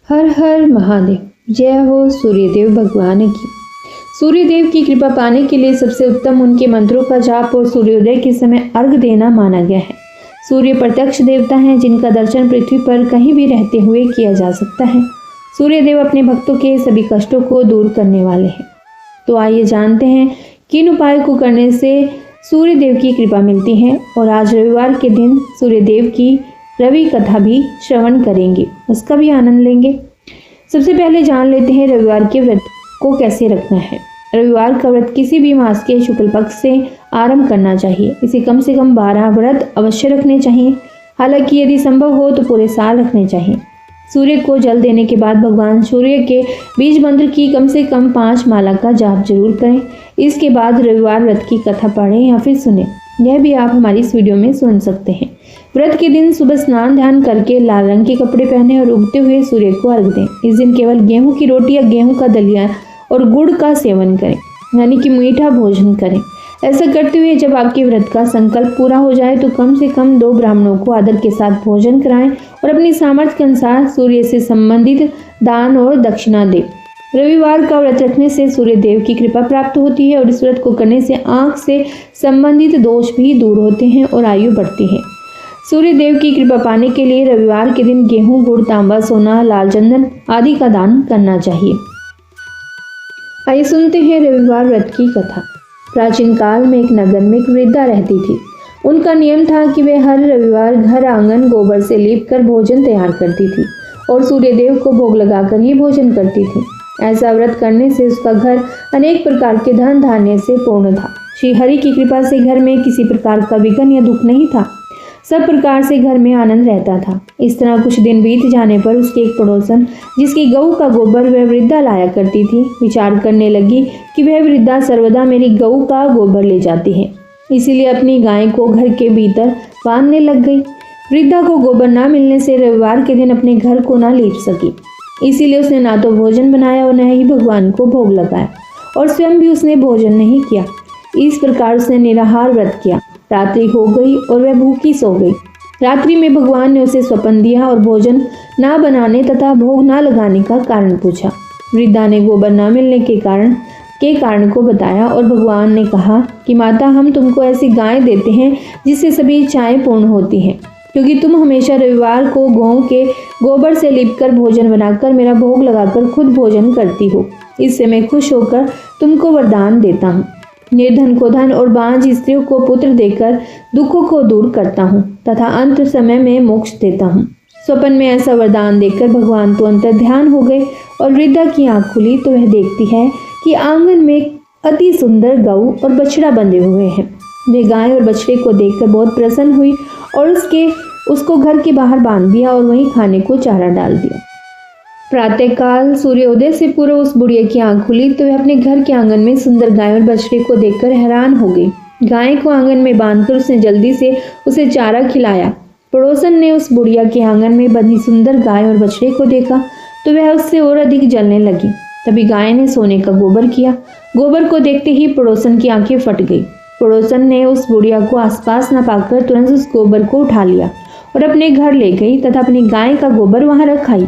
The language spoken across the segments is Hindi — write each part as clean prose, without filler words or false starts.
हर हर महादेव। जय हो सूर्यदेव भगवान की। सूर्यदेव की कृपा पाने के लिए सबसे उत्तम उनके मंत्रों का जाप और सूर्योदय के समय अर्घ देना माना गया है। सूर्य प्रत्यक्ष देवता हैं जिनका दर्शन पृथ्वी पर कहीं भी रहते हुए किया जा सकता है। सूर्यदेव अपने भक्तों के सभी कष्टों को दूर करने वाले हैं। तो आइए जानते हैं किन उपायों को करने से सूर्यदेव की कृपा मिलती है। और आज रविवार के दिन सूर्यदेव की रवि कथा भी श्रवण करेंगे, उसका भी आनंद लेंगे। सबसे पहले जान लेते हैं रविवार के व्रत को कैसे रखना है। रविवार का व्रत किसी भी मास के शुक्ल पक्ष से आरंभ करना चाहिए। इसे कम से कम 12 व्रत अवश्य रखने चाहिए। हालांकि यदि संभव हो तो पूरे साल रखने चाहिए। सूर्य को जल देने के बाद भगवान सूर्य के बीज मंत्र की कम से कम 5 माला का जाप जरूर करें। इसके बाद रविवार व्रत की कथा पढ़ें या फिर सुने। यह भी आप हमारी इस वीडियो में सुन सकते हैं। व्रत के दिन सुबह स्नान ध्यान करके लाल रंग के कपड़े पहने और उगते हुए सूर्य को अर्घ दें। इस दिन केवल गेहूं की रोटी या गेहूं का दलिया और गुड़ का सेवन करें, यानी कि मीठा भोजन करें। ऐसा करते हुए जब आपके व्रत का संकल्प पूरा हो जाए तो कम से कम 2 ब्राह्मणों को आदर के साथ भोजन कराएं और अपनी सामर्थ्य के अनुसार सूर्य से संबंधित दान और दक्षिणा दें। रविवार का व्रत रखने से सूर्य देव की कृपा प्राप्त होती है और इस व्रत को करने से आंख से संबंधित दोष भी दूर होते हैं और आयु बढ़ती है। सूर्य देव की कृपा पाने के लिए रविवार के दिन गेहूं, गुड़, तांबा, सोना, लाल चंदन आदि का दान करना चाहिए। आइए सुनते हैं रविवार व्रत की कथा। प्राचीन काल में एक नगर में एक वृद्धा रहती थी। उनका नियम था कि वे हर रविवार घर आंगन गोबर से लीप कर भोजन तैयार करती थी और सूर्य देव को भोग लगाकर ही भोजन करती थी। ऐसा व्रत करने से उसका घर अनेक प्रकार के धन धान्य से पूर्ण था। श्री हरि की कृपा से घर में किसी प्रकार का विघ्न या दुख नहीं था। सब प्रकार से घर में आनंद रहता था। इस तरह कुछ दिन बीत जाने पर उसकी एक पड़ोसन, जिसकी गऊ का गोबर वह वृद्धा लाया करती थी, विचार करने लगी कि वह वृद्धा सर्वदा मेरी गऊ का गोबर ले जाती है, इसीलिए अपनी गाय को घर के भीतर बांधने लग गई। वृद्धा को गोबर न मिलने से रविवार के दिन अपने घर को न लीप सकी, इसीलिए उसने ना तो भोजन बनाया और न ही भगवान को भोग लगाया और स्वयं भी उसने भोजन नहीं किया। इस प्रकार उसने निराहार व्रत किया। रात्रि हो गई और वह भूखी सो गई। रात्रि में भगवान ने उसे स्वप्न दिया और भोजन ना बनाने तथा भोग ना लगाने का कारण पूछा। वृद्धा ने गोबर न मिलने के कारण को बताया और भगवान ने कहा कि माता, हम तुमको ऐसी गाय देते हैं जिससे सभी इच्छाएं पूर्ण होती हैं, क्योंकि तुम हमेशा रविवार को गौ के गोबर से लिपकर भोजन बनाकर मेरा भोग लगाकर खुद भोजन करती हो। इससे मैं खुश होकर तुमको वरदान देता हूँ। निर्धन को धन और बांझ स्त्रियों को पुत्र देकर दुखों को दूर करता हूँ तथा अंत समय में मोक्ष देता हूँ। स्वप्न में ऐसा वरदान देखकर भगवान तो अंतर्ध्यान हो गए और वृद्धा की आंख खुली तो वह देखती है कि आंगन में अति सुंदर गऊ और बछड़ा बंधे हुए हैं। वे गाय और बछड़े को देखकर बहुत प्रसन्न हुई और उसको घर के बाहर बांध दिया और वहीं खाने को चारा डाल दिया। प्रातःकाल सूर्योदय से पूर्व उस बुढ़िया की आंख खुली तो वह अपने घर के आंगन में सुंदर गाय और बछड़े को देखकर हैरान हो गई। गाय को आंगन में बांधकर उसने जल्दी से उसे चारा खिलाया। पड़ोसन ने उस बुढ़िया के आंगन में बंधी सुंदर गाय और बछड़े को देखा तो वह उससे और अधिक जलने लगी। तभी गाय ने सोने का गोबर किया। गोबर को देखते ही पड़ोसन की आंखें फट गई। पड़ोसन ने उस बुढ़िया को आसपास न पाकर तुरंत उस गोबर को उठा लिया और अपने घर ले गई तथा अपनी गाय का गोबर वहां रख आई।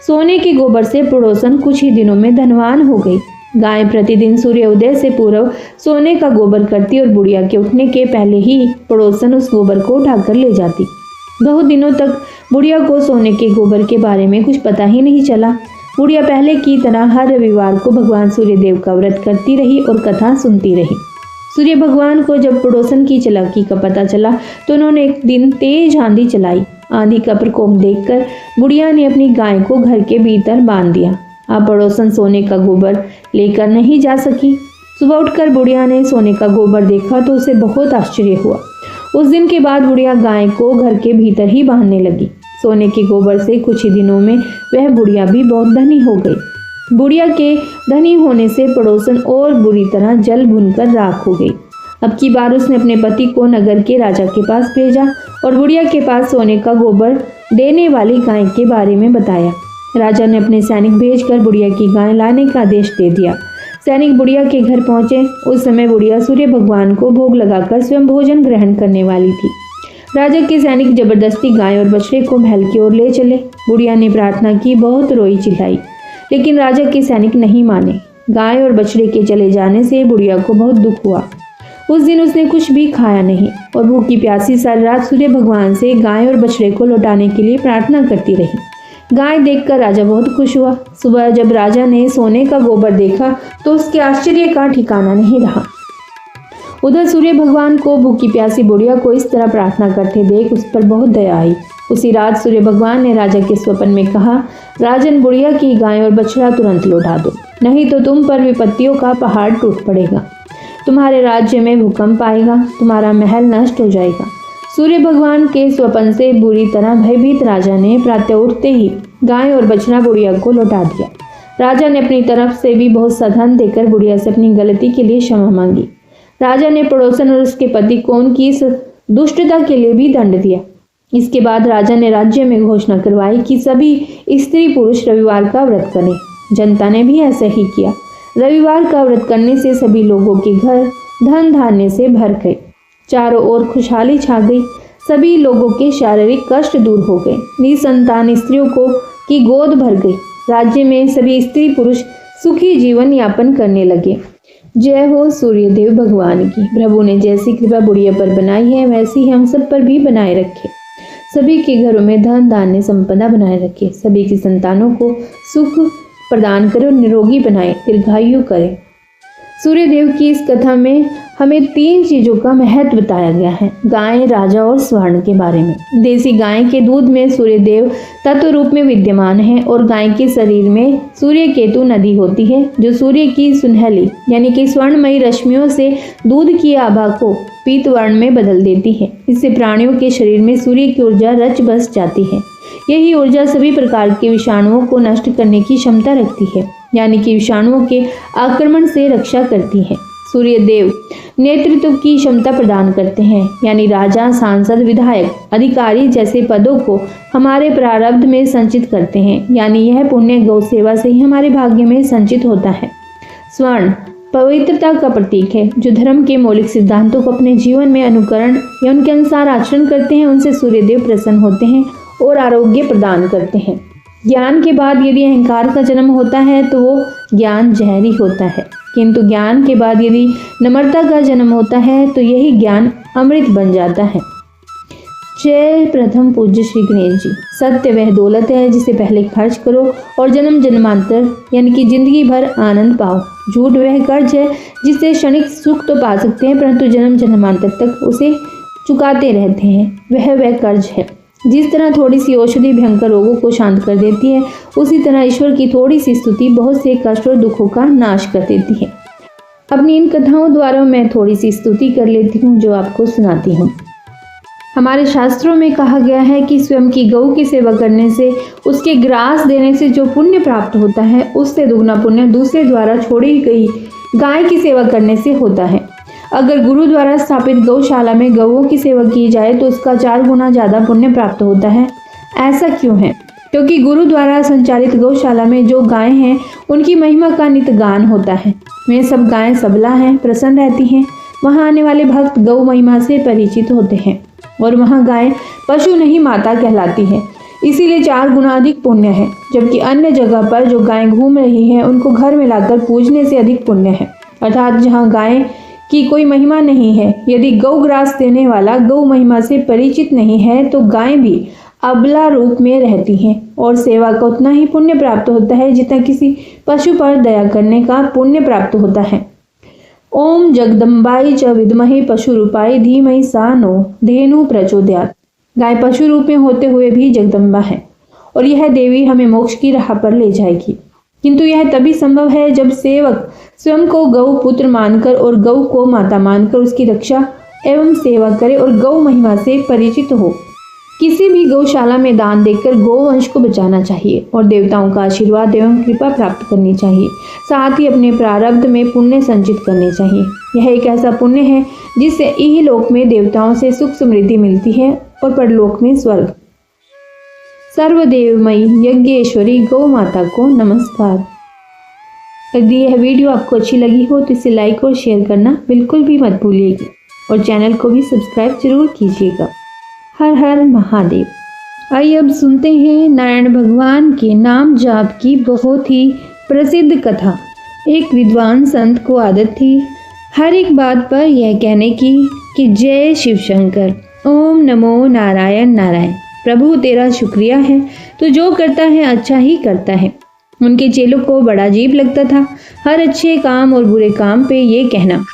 सोने के गोबर से पड़ोसन कुछ ही दिनों में धनवान हो गई। गाय प्रतिदिन सूर्योदय से पूर्व सोने का गोबर करती और बुढ़िया के उठने के पहले ही पड़ोसन उस गोबर को उठाकर ले जाती। बहुत दिनों तक बुढ़िया को सोने के गोबर के बारे में कुछ पता ही नहीं चला। बुढ़िया पहले की तरह हर रविवार को भगवान सूर्यदेव का व्रत करती रही और कथा सुनती रही। सूर्य भगवान को जब पड़ोसन की चालाकी का पता चला तो उन्होंने एक दिन तेज आंधी चलाई। आंधी का प्रकोप देखकर बुढ़िया ने अपनी गाय को घर के भीतर बांध दिया। अब पड़ोसन सोने का गोबर लेकर नहीं जा सकी। सुबह उठकर बुढ़िया ने सोने का गोबर देखा तो उसे बहुत आश्चर्य हुआ। उस दिन के बाद बुढ़िया गाय को घर के भीतर ही बांधने लगी। सोने के गोबर से कुछ ही दिनों में वह बुढ़िया भी बहुत धनी हो गई। बुढ़िया के धनी होने से पड़ोसन और बुरी तरह जल भुनकर राख हो गई। अब की बार उसने अपने पति को नगर के राजा के पास भेजा और बुढ़िया के पास सोने का गोबर देने वाली गाय के बारे में बताया। राजा ने अपने सैनिक भेजकर बुढ़िया की गाय लाने का आदेश दे दिया। सैनिक बुढ़िया के घर पहुंचे। उस समय बुढ़िया सूर्य भगवान को भोग लगाकर स्वयं भोजन ग्रहण करने वाली थी। राजा के सैनिक जबरदस्ती गाय और बछड़े को महल की ओर ले चले। बुढ़िया ने प्रार्थना की, बहुत रोई चिल्लाई, लेकिन राजा के सैनिक नहीं माने। गाय और बछड़े के चले जाने से बुढ़िया को बहुत दुख हुआ। उस दिन उसने कुछ भी खाया नहीं और भूखी प्यासी सारी रात सूर्य भगवान से गाय और बछड़े को लौटाने के लिए प्रार्थना करती रही। गाय देखकर राजा बहुत खुश हुआ। सुबह जब राजा ने सोने का गोबर देखा तो उसके आश्चर्य का ठिकाना नहीं रहा। उधर सूर्य भगवान को भूखी प्यासी बुढ़िया को इस तरह प्रार्थना करते देख उस पर बहुत दया आई। उसी रात सूर्य भगवान ने राजा के स्वप्न में कहा, राजन, बुढ़िया की गाय और बछड़ा तुरंत लौटा दो, नहीं तो तुम पर विपत्तियों का पहाड़ टूट पड़ेगा, तुम्हारे राज्य में भूकंप आएगा, तुम्हारा महल नष्ट हो जाएगा। सूर्य भगवान के स्वप्न से बुरी तरह भयभीत राजा ने प्रातः उठते ही गाय और बछड़ा बुढ़िया को लौटा दिया। राजा ने अपनी तरफ से भी बहुत सा धन देकर बुढ़िया से अपनी गलती के लिए क्षमा मांगी। राजा ने पड़ोसन और उसके पति को उनकी इस दुष्टता के लिए भी दंड दिया। इसके बाद राजा ने राज्य में घोषणा करवाई कि सभी स्त्री पुरुष रविवार का व्रत करें। जनता ने भी ऐसा ही किया। रविवार का व्रत करने से सभी लोगों के घर धन धान्य से भर गए, चारों ओर खुशहाली छा गई, सभी लोगों के शारीरिक कष्ट दूर हो गए, निसंतान स्त्रियों की गोद भर गई। राज्य में सभी स्त्री पुरुष सुखी जीवन यापन करने लगे। जय हो सूर्यदेव भगवान की। प्रभु ने जैसी कृपा बुढ़िया पर बनाई है वैसी ही हम सब पर भी बनाए रखे। सभी के घरों में धन धान्य संपदा बनाए रखे, सभी की संतानों को सुख प्रदान करे और निरोगी बनाए, दीर्घायु करे। सूर्यदेव की इस कथा में हमें 3 चीजों का महत्व बताया गया है, गाय, राजा और स्वर्ण के बारे में। देसी गाय के दूध में सूर्यदेव तत्व रूप में विद्यमान है और गाय के शरीर में सूर्य केतु नदी होती है जो सूर्य की सुनहली यानी कि स्वर्णमयी रश्मियों से दूध की आभा को पीत वर्ण में बदल देती है। इससे प्राणियों के शरीर में सूर्य की ऊर्जा रच बस जाती है। यही ऊर्जा सभी प्रकार के विषाणुओं को नष्ट करने की क्षमता रखती है, यानी कि विषाणुओं के आक्रमण से रक्षा करती है। सूर्यदेव नेतृत्व की क्षमता प्रदान करते हैं, यानी राजा, सांसद, विधायक, अधिकारी जैसे पदों को हमारे प्रारब्ध में संचित करते हैं, यानी यह पुण्य गौ सेवा से ही हमारे भाग्य में संचित होता है। स्वर्ण पवित्रता का प्रतीक है। जो धर्म के मौलिक सिद्धांतों को अपने जीवन में अनुकरण या उनके अनुसार आचरण करते हैं उनसे सूर्यदेव प्रसन्न होते हैं और आरोग्य प्रदान करते हैं। ज्ञान के बाद यदि अहंकार का जन्म होता है तो वो ज्ञान जहरी होता है, किंतु ज्ञान के बाद यदि नम्रता का जन्म होता है तो यही ज्ञान अमृत बन जाता है। जय प्रथम पूज्य श्री गणेश जी। सत्य वह दौलत है जिसे पहले खर्च करो और जन्म जन्मांतर यानी कि जिंदगी भर आनंद पाओ। झूठ वह कर्ज है जिससे क्षणिक सुख तो पा सकते हैं परंतु जन्म जन्मांतर तक उसे चुकाते रहते हैं। वह कर्ज है। जिस तरह थोड़ी सी औषधि भयंकर रोगों को शांत कर देती है, उसी तरह ईश्वर की थोड़ी सी स्तुति बहुत से कष्ट और दुखों का नाश कर देती है। अपनी इन कथाओं द्वारा मैं थोड़ी सी स्तुति कर लेती हूँ जो आपको सुनाती हूँ। हमारे शास्त्रों में कहा गया है कि स्वयं की गौ की सेवा करने से, उसके ग्रास देने से जो पुण्य प्राप्त होता है उससे दुगना पुण्य दूसरे द्वारा छोड़ी गई गाय की सेवा करने से होता है। अगर गुरु द्वारा स्थापित गौशाला में गौओं की सेवा की जाए तो उसका 4 गुना ज़्यादा पुण्य प्राप्त होता है। ऐसा क्यों है? क्योंकि गुरु द्वारा संचालित गौशाला में जो गायें हैं उनकी महिमा का नित गान होता है। वे सब गायें सबला हैं, प्रसन्न रहती हैं। वहाँ आने वाले भक्त गौ महिमा से परिचित होते हैं और वहाँ गाय पशु नहीं माता कहलाती है, इसीलिए 4 गुना अधिक पुण्य है। जबकि अन्य जगह पर जो गायें घूम रही हैं उनको घर में लाकर पूजने से अधिक पुण्य है। अर्थात जहाँ गायें की कोई महिमा नहीं है, यदि गौ ग्रास देने वाला गौ महिमा से परिचित नहीं है तो गायें भी अबला रूप में रहती हैं और सेवा का उतना ही पुण्य प्राप्त होता है जितना किसी पशु पर दया करने का पुण्य प्राप्त होता है। ओम जगदम्बाई च विद्महे पशु रूपाई धीमहि सा नो धेनु प्रचोदयात्। गाय पशु रूप में होते हुए भी जगदम्बा है और यह देवी हमें मोक्ष की राह पर ले जाएगी। किंतु यह तभी संभव है जब सेवक स्वयं को गौ पुत्र मानकर और गौ को माता मानकर उसकी रक्षा एवं सेवा करे और गौ महिमा से परिचित हो। किसी भी गौशाला में दान देकर गौवंश को बचाना चाहिए और देवताओं का आशीर्वाद एवं कृपा प्राप्त करनी चाहिए। साथ ही अपने प्रारब्ध में पुण्य संचित करने चाहिए। यह एक ऐसा पुण्य है जिससे इहलोक में देवताओं से सुख समृद्धि मिलती है और परलोक में स्वर्ग। सर्वदेवमयी यज्ञेश्वरी गौ माता को नमस्कार। यदि यह वीडियो आपको अच्छी लगी हो तो इसे लाइक और शेयर करना बिल्कुल भी मत भूलिएगा और चैनल को भी सब्सक्राइब जरूर कीजिएगा। हर हर महादेव। आइए अब सुनते हैं नारायण भगवान के नाम जाप की बहुत ही प्रसिद्ध कथा। एक विद्वान संत को आदत थी हर एक बात पर यह कहने की कि जय शिव शंकर, ओम नमो नारायण नारायण। प्रभु तेरा शुक्रिया है, तू जो करता है अच्छा ही करता है। उनके चेलों को बड़ा अजीब लगता था हर अच्छे काम और बुरे काम पे ये कहना।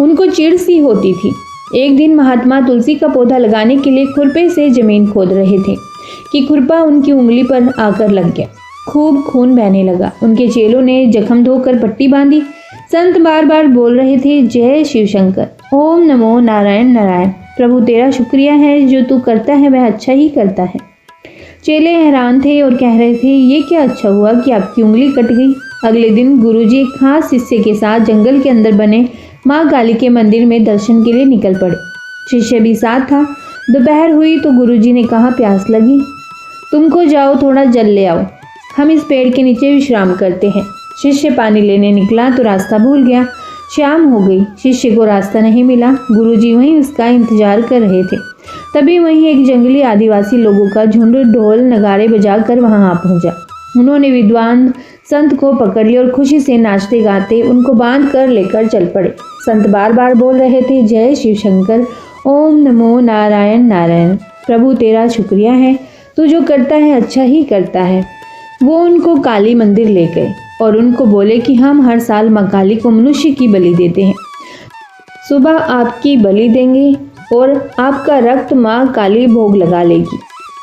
उनको चिढ़ सी होती थी। एक दिन महात्मा तुलसी का पौधा लगाने के लिए खुरपे से जमीन खोद रहे थे कि खुरपा उनकी उंगली पर आकर लग गया। खूब खून बहने लगा। उनके चेलों ने जख्म धोकर पट्टी बांधी। संत बार बार बोल रहे थे जय शिव शंकर, ओम नमो नारायण नारायण। प्रभु तेरा शुक्रिया है, जो तू करता है वह अच्छा ही करता है। चेले हैरान थे और कह रहे थे ये क्या अच्छा हुआ कि आपकी उंगली कट गई। अगले दिन गुरुजी एक खास शिष्य के साथ जंगल के अंदर बने माँ काली के मंदिर में दर्शन के लिए निकल पड़े। शिष्य भी साथ था। दोपहर हुई तो गुरुजी ने कहा प्यास लगी, तुमको जाओ थोड़ा जल ले आओ, हम इस पेड़ के नीचे विश्राम करते हैं। शिष्य पानी लेने निकला तो रास्ता भूल गया। शाम हो गई, शिष्य को रास्ता नहीं मिला। गुरुजी वहीं उसका इंतजार कर रहे थे। तभी वहीं एक जंगली आदिवासी लोगों का झुंड ढोल नगाड़े बजाकर वहां आ पहुंचा। उन्होंने विद्वान संत को पकड़ लिया और खुशी से नाचते गाते उनको बांध कर लेकर चल पड़े। संत बार बार बोल रहे थे जय शिव शंकर, ओम नमो नारायण नारायण। प्रभु तेरा शुक्रिया है, तू जो करता है अच्छा ही करता है। वो उनको काली मंदिर ले गए और उनको बोले कि हम हर साल माँ काली को मनुष्य की बलि देते हैं। सुबह आपकी बलि देंगे और आपका रक्त माँ काली भोग लगा लेगी।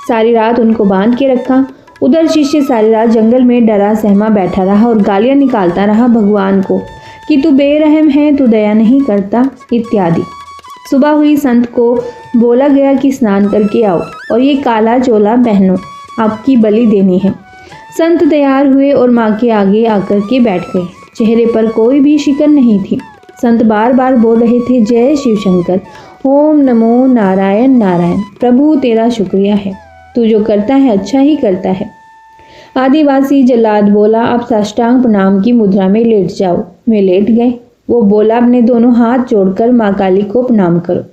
सारी रात उनको बांध के रखा। उधर शिष्य सारी रात जंगल में डरा सहमा बैठा रहा और गालियां निकालता रहा भगवान को कि तू बेरहम है, तू दया नहीं करता इत्यादि। सुबह हुई, संत को बोला गया कि स्नान करके आओ और ये काला चोला पहनो, आपकी बलि देनी है। संत तैयार हुए और माँ के आगे आकर के बैठ गए। चेहरे पर कोई भी शिकन नहीं थी। संत बार बार बोल रहे थे जय शिव शंकर, ओम नमो नारायण नारायण। प्रभु तेरा शुक्रिया है, तू जो करता है अच्छा ही करता है। आदिवासी जल्लाद बोला आप साष्टांग प्रणाम की मुद्रा में लेट जाओ। वे लेट गए। वो बोला अपने दोनों हाथ जोड़कर माँ काली को प्रणाम करो।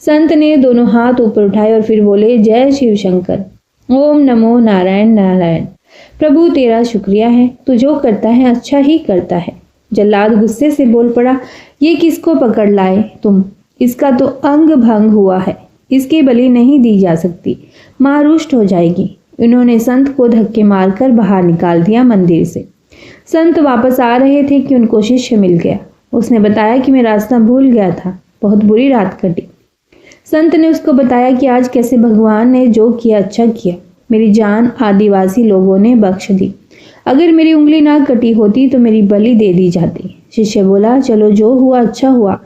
संत ने दोनों हाथ ऊपर उठाए और फिर बोले जय शिव शंकर, ओम नमो नारायण नारायण। प्रभु तेरा शुक्रिया है, तू जो करता है अच्छा ही करता है। जल्लाद गुस्से से बोल पड़ा, ये किसको पकड़ लाए तुम? इसका तो अंग भंग हुआ है, इसकी बलि नहीं दी जा सकती, माँ रुष्ट हो जाएगी। उन्होंने संत को धक्के मारकर बाहर निकाल दिया मंदिर से। संत वापस आ रहे थे कि उनको शिष्य मिल गया। उसने बताया कि मैं रास्ता भूल गया था, बहुत बुरी रात कटी। संत ने उसको बताया कि आज कैसे भगवान ने जो किया अच्छा किया, मेरी जान आदिवासी लोगों ने बख्श दी। अगर मेरी उंगली ना कटी होती तो मेरी बलि दे दी जाती। शिष्य बोला चलो जो हुआ अच्छा हुआ,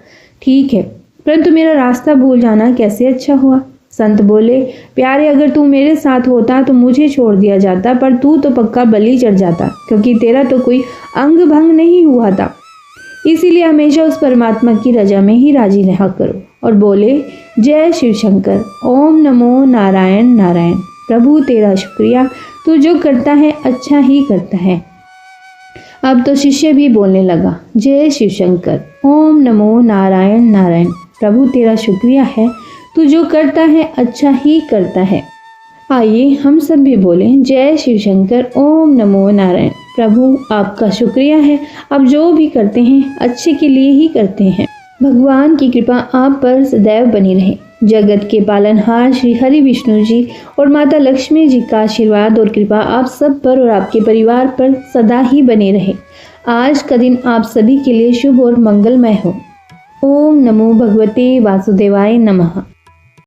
ठीक है, परंतु मेरा रास्ता भूल जाना कैसे अच्छा हुआ? संत बोले प्यारे, अगर तू मेरे साथ होता तो मुझे छोड़ दिया जाता, पर तू तो पक्का बलि चढ़ जाता, क्योंकि तेरा तो कोई अंग भंग नहीं हुआ था। इसीलिए हमेशा उस परमात्मा की रजा में ही राजी रहा करो। और बोले जय शिव शंकर, ओम नमो नारायण नारायण। प्रभु तेरा शुक्रिया, तू जो करता है अच्छा ही करता है। अब तो शिष्य भी बोलने लगा जय शिव शंकर, ओम नमो नारायण नारायण। प्रभु तेरा शुक्रिया है, तू जो करता है अच्छा ही करता है। आइए हम सब भी बोलें जय शिव शंकर, ओम नमो नारायण। प्रभु आपका शुक्रिया है, आप जो भी करते हैं अच्छे के लिए ही करते हैं। भगवान की कृपा आप पर सदैव बनी रहे। जगत के पालनहार श्री हरि विष्णु जी और माता लक्ष्मी जी का आशीर्वाद और कृपा आप सब पर और आपके परिवार पर सदा ही बने रहे। आज का दिन आप सभी के लिए शुभ और मंगलमय हो। ओम नमो भगवते वासुदेवाय नमः।